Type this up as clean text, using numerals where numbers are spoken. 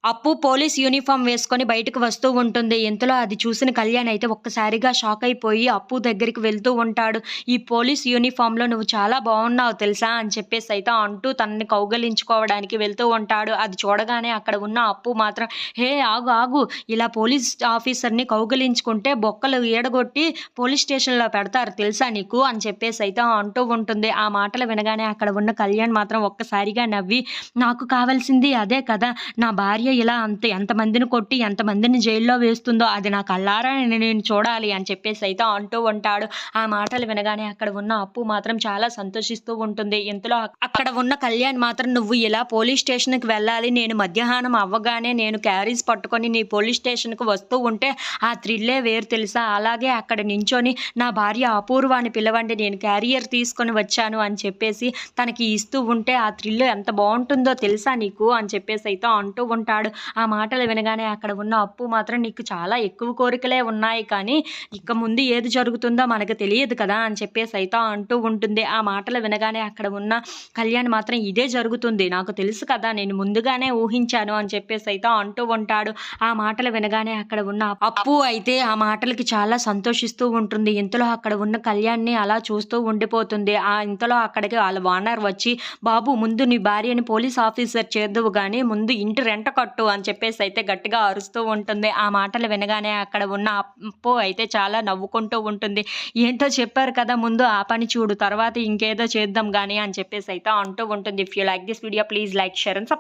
అప్పు police uniform వేసుకొని బయటకు వస్తూ ఉంటుంది. ఇంతలో అది చూసిన కళ్యాణ్ అయితే ఒక్కసారిగా షాక్ అయిపోయి అప్పు దగ్గరికి వెళ్తూ ఉంటాడు. "ఈ పోలీస్ యూనిఫార్మ్‌లో నువ్వు చాలా బావున్నావు తెలుసా" అని చెప్పేసైతే అంటూ తనని కౌగిలించుకోవడానికి వెళ్తూ ఉంటాడు. అది చూడగానే అక్కడ ఉన్న అప్పు మాత్రం "హే! ఆగు ఆగు. ఇలా పోలీస్ ఆఫీసర్‌ని కౌగిలించుకుంటే బొక్కలు ఈడగొట్టి పోలీస్ స్టేషన్‌లో పెడతారు తెలుసా నీకు" అని చెప్పేసైతే అంటూ ఉంటుంది. ఆ మాటలు వినగానే అక్కడ ఉన్న కళ్యాణ్ మాత్రం ఒక్కసారిగా నవ్వి "నాకు కావాల్సింది అదే కదా! నా భార్య ఇలా ఎంతమందిని కొట్టి, ఎంతమందిని జైల్లో వేస్తుందో అది నా కళ్ళారా నేను చూడాలి" అని చెప్పేసైతే అంటూ ఉంటాడు. ఆ మాటలు వినగానే అక్కడ ఉన్న అప్పు మాత్రం చాలా సంతోషిస్తూ ఉంటుంది. ఇంతలో అక్కడ ఉన్న కళ్యాణ్ మాత్రం "నువ్వు ఇలా పోలీస్ స్టేషన్‌కి వెళ్ళాలి. నేను మధ్యాహ్నం అవ్వగానే నేను క్యారేజ్ పట్టుకొని నీ పోలీస్ స్టేషన్‌కి వస్తూ ఉంటే ఆ థ్రిల్లే వేరు తెలుసా? అలాగే అక్కడ నించొని నా భార్య అపూర్వ అని పిలవండి. నేను క్యారియర్ తీసుకొని వచ్చాను" అని చెప్పేసి తనకి ఇస్తూ ఉంటే ఆ థ్రిల్ ఎంత బావుంటుందో తెలుసా నీకు అని చెప్పేసైతే అంటూ ఉంటాడు. ఆ మాటలు వినగానే అక్కడ ఉన్న అప్పు మాత్రం "నీకు చాలా ఎక్కువ కోరికలే ఉన్నాయి కానీ, ఇక ముందు ఏది జరుగుతుందో మనకు తెలియదు కదా" అని చెప్పేసైతే అంటూ ఉంటుంది. ఆ మాటలు వినగానే అక్కడ ఉన్న కళ్యాణ్ మాత్రం "ఇదే జరుగుతుంది. నాకు తెలుసు కదా! నేను ముందుగానే ఊహించాను" అని చెప్పేసైతే అంటూ ఉంటాడు. ఆ మాటలు వినగానే అక్కడ ఉన్న అప్పు అయితే ఆ మాటలకి చాలా సంతోషిస్తూ ఉంటుంది. ఇంతలో అక్కడ ఉన్న కళ్యాణ్‌ని అలా చూస్తూ ఉండిపోతుంది. ఇంతలో అక్కడికి వాళ్ళ ఓనర్ వచ్చి "బాబు ముందు నీ భార్యని పోలీస్ ఆఫీసర్ చేద్దువు గానీ, ముందు ఇంటి రెంట కట్టు" అని చెప్పేసైతే గట్టిగా అరుస్తూ ఉంటుంది. ఆ మాటలు వినగానే అక్కడ ఉన్న అప్పు అయితే చాలా నవ్వుకుంటూ ఉంటుంది. "ఏంటో చెప్పారు కదా! ముందు ఆ పని చూడు. తర్వాత ఇంకేదో చేద్దాం గానీ" అని చెప్పేసైతే అంటూ ఉంటుంది. If you like this video please like, share and subscribe.